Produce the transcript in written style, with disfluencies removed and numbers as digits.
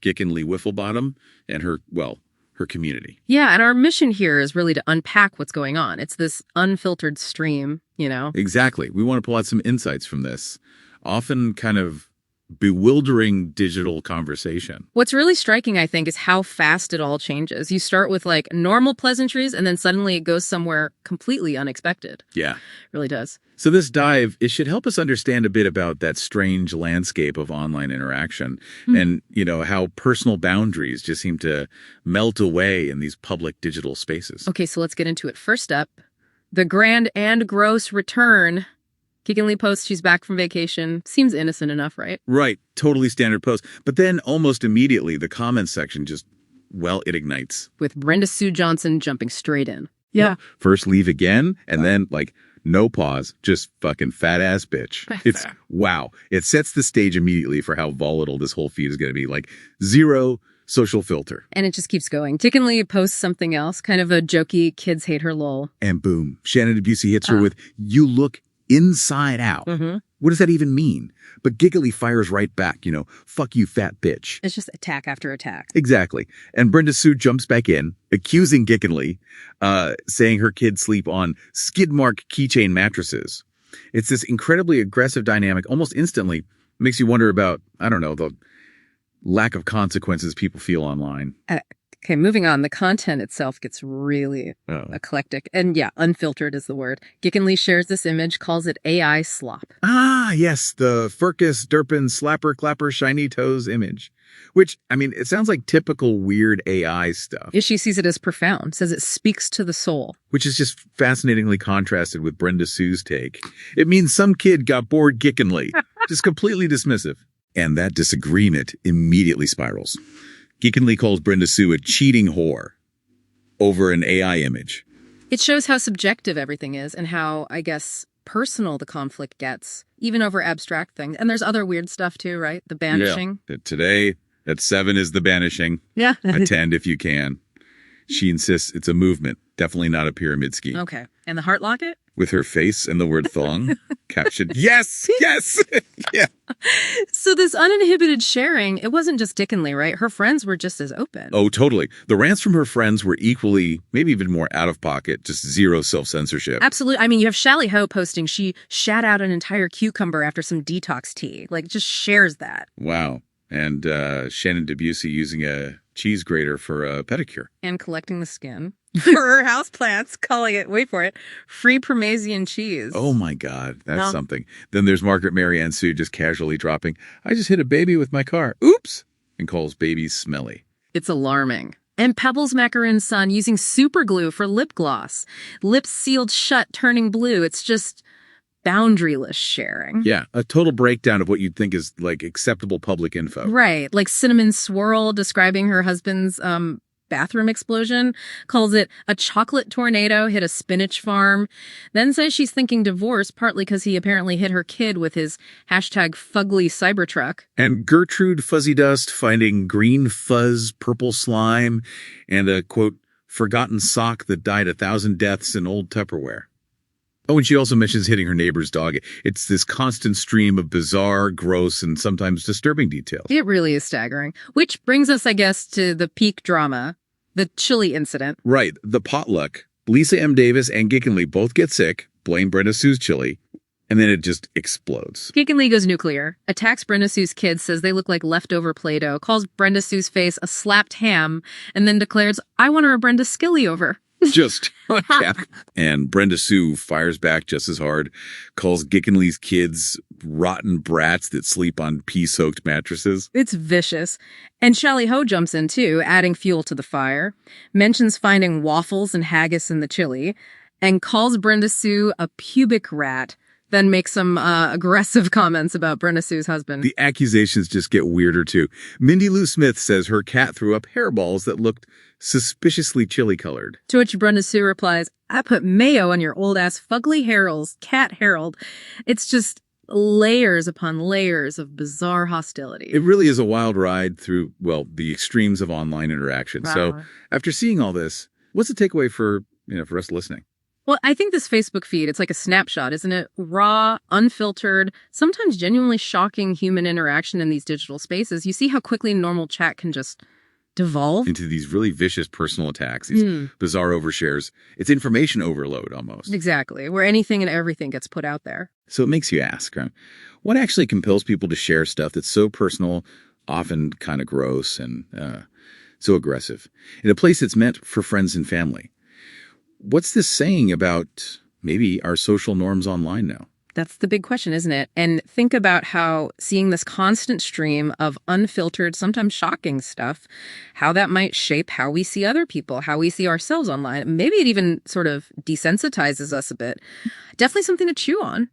Gickenly Wifflebottom and her community. Yeah, and our mission here is really to unpack what's going on. It's this unfiltered stream, Exactly. We want to pull out some insights from this, often kind of bewildering digital conversation. What's really striking, I think, is how fast it all changes. You start with normal pleasantries, and then suddenly it goes somewhere completely unexpected. Yeah. It really does. So this dive, it should help us understand a bit about that strange landscape of online interaction and, how personal boundaries just seem to melt away in these public digital spaces. Okay, so let's get into it. First up, the grand and gross return. Gickenly posts she's back from vacation. Seems innocent enough, right? Right. Totally standard post. But then almost immediately, the comments section just, it ignites. With Brenda Sue Johnson jumping straight in. Yeah. First leave again, and then, no pause, just fucking fat-ass bitch. It's, wow. It sets the stage immediately for how volatile this whole feed is going to be. Zero social filter. And it just keeps going. Gickenly posts something else, kind of a jokey, kids hate her lol. And boom, Shannon Debussy hits her with, you look inside out. Mm-hmm. What does that even mean? But Giggly fires right back, fuck you, fat bitch. It's just attack after attack. Exactly. And Brenda Sue jumps back in, accusing Gickenly, saying her kids sleep on skid mark keychain mattresses. It's this incredibly aggressive dynamic, almost instantly makes you wonder about, the lack of consequences people feel online. Okay, moving on. The content itself gets really eclectic. And yeah, unfiltered is the word. Gickenly shares this image, calls it AI slop. Ah, yes, the Furcus, Derpin, Slapper, Clapper, Shiny Toes image. Which, it sounds like typical weird AI stuff. She sees it as profound, says it speaks to the soul. Which is just fascinatingly contrasted with Brenda Sue's take. It means some kid got bored Gickenly. Just completely dismissive. And that disagreement immediately spirals. Gickenly calls Brenda Sue a cheating whore over an AI image. It shows how subjective everything is and how, I guess, personal the conflict gets, even over abstract things. And there's other weird stuff too, right? The banishing. Yeah. Today at 7 is the banishing. Yeah. Attend if you can. She insists it's a movement, definitely not a pyramid scheme. Okay. And the heart locket? With her face and the word thong captioned, yes, yes. Yeah. So this uninhibited sharing, it wasn't just Gickenly, right? Her friends were just as open. Oh, totally. The rants from her friends were equally, maybe even more out of pocket, just zero self-censorship. Absolutely. You have Shally Ho posting she shat out an entire cucumber after some detox tea. Just shares that. Wow. And Shannon Debussy using a cheese grater for a pedicure. And collecting the skin for her houseplants, calling it, wait for it, free Parmesan cheese. Oh my God, that's something. Then there's Margaret Mary Ann Sue just casually dropping, I just hit a baby with my car. Oops! And calls babies smelly. It's alarming. And Pebbles Macaroon's son using super glue for lip gloss. Lips sealed shut, turning blue. It's just boundaryless sharing. Yeah, a total breakdown of what you'd think is acceptable public info. Right, like Cinnamon Swirl describing her husband's bathroom explosion, calls it a chocolate tornado hit a spinach farm, then says she's thinking divorce partly because he apparently hit her kid with his hashtag fugly Cybertruck. And Gertrude Fuzzy Dust finding green fuzz, purple slime, and a, quote, forgotten sock that died 1,000 deaths in old Tupperware. Oh, and she also mentions hitting her neighbor's dog. It's this constant stream of bizarre, gross, and sometimes disturbing details. It really is staggering. Which brings us, I guess, to the peak drama, the chili incident. Right, the potluck. Lisa M. Davis and Gickenly both get sick, blame Brenda Sue's chili, and then it just explodes. Gickenly goes nuclear, attacks Brenda Sue's kids, says they look like leftover Play-Doh, calls Brenda Sue's face a slapped ham, and then declares, I want her a Brenda Skilly over. Just, yeah. And Brenda Sue fires back just as hard, calls Gickenly's kids rotten brats that sleep on pea-soaked mattresses. It's vicious. And Shally Ho jumps in, too, adding fuel to the fire, mentions finding waffles and haggis in the chili, and calls Brenda Sue a pubic rat, then makes some aggressive comments about Brenda Sue's husband. The accusations just get weirder, too. Mindy Lou Smith says her cat threw up hairballs that looked suspiciously chili-colored. To which Brenda Sue replies, I put mayo on your old-ass fugly Harold's cat Harold. It's just layers upon layers of bizarre hostility. It really is a wild ride through, the extremes of online interaction. Wow. So after seeing all this, what's the takeaway for us listening? Well, I think this Facebook feed, it's like a snapshot, isn't it? Raw, unfiltered, sometimes genuinely shocking human interaction in these digital spaces. You see how quickly normal chat can just devolve? Into these really vicious personal attacks, these bizarre overshares. It's information overload almost. Exactly, where anything and everything gets put out there. So it makes you ask, right? What actually compels people to share stuff that's so personal, often kind of gross and so aggressive, in a place that's meant for friends and family? What's this saying about maybe our social norms online now? That's the big question, isn't it? And think about how seeing this constant stream of unfiltered, sometimes shocking stuff, how that might shape how we see other people, how we see ourselves online. Maybe it even sort of desensitizes us a bit. Definitely something to chew on.